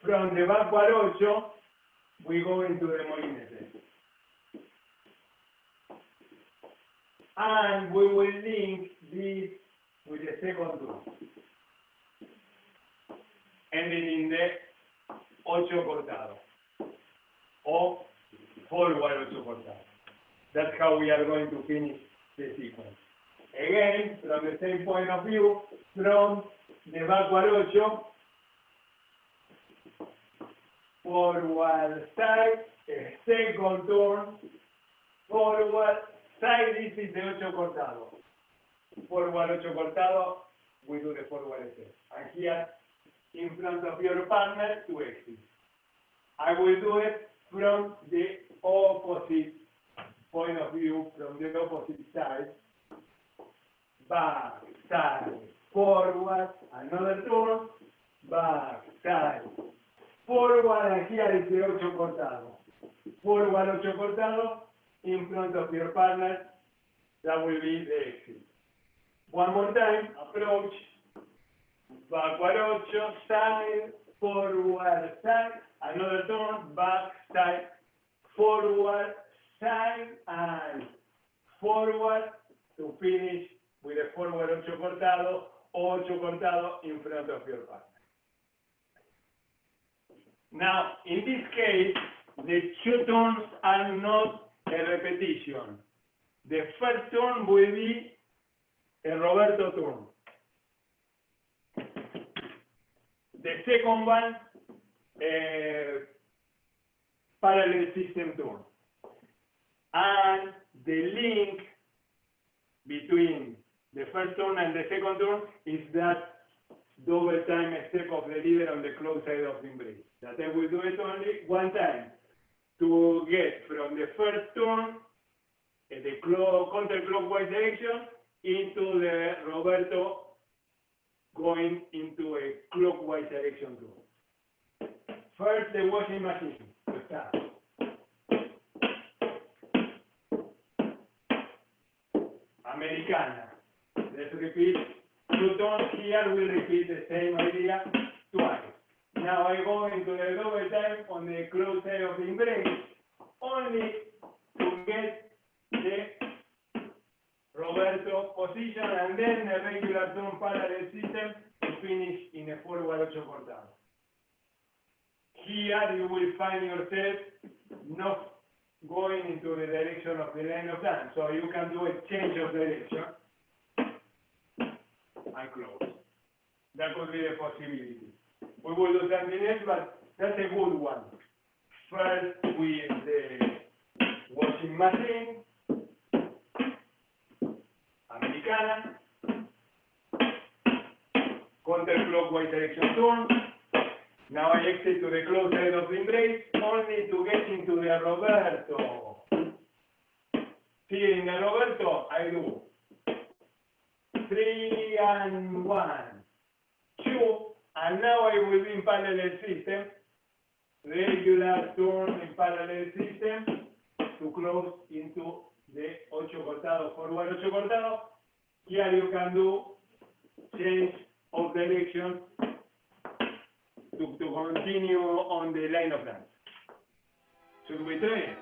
From the backward ocho, we go into the molinete. And we will link this with the second turn, ending in the ocho cortado, or forward ocho cortado. That's how we are going to finish the sequence. Again, from the same point of view, from the backward ocho, forward side, second turn, forward side, this is the ocho cortado. Forward ocho cortado, we do the forward step. And here, in front of your partner to exit. I will do it from the opposite point of view, from the opposite side. Back, side, forward, another turn, back, side, forward, and here is the ocho cortado. Forward ocho cortado, in front of your partner, that will be the exit. One more time, approach, backward ocho, side, forward, side, another turn, back, side, forward, side, and forward to finish with a forward ocho cortado in front of your partner. Now, in this case, the two turns are not a repetition. The first turn will be a Roberto turn. The second one, a parallel system turn. And the link between the first turn and the second turn is that double time step of the leader on the close side of the embrace. That I will do it only one time to get from the first turn, the counterclockwise direction, into the Roberto going into a clockwise direction turn. First, the washing machine to start. Americana. Let's repeat two tones here. We repeat the same idea twice. Now I go into the double time on the close side of the embrace, only to get the Roberto position and then a regular turn parallel system to finish in a forward ocho cortado. Here you will find yourself not going into the direction of the line of dance, so you can do a change of direction and close. That could be a possibility. We will do something else, but that's a good one. First with the washing machine, Americana, counterclockwise direction turn. Now I exit to the close side of the embrace, only to get into the Roberto. Here in the Roberto, I do 3 and 1, 2, and now I will be in parallel system, regular turn in parallel system to close into the ocho cortado, forward ocho cortado. Here you can do change of direction to continue on the line of dance. Should we try it?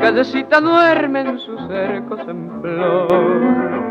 Callecita duerme en sus cercos en flor,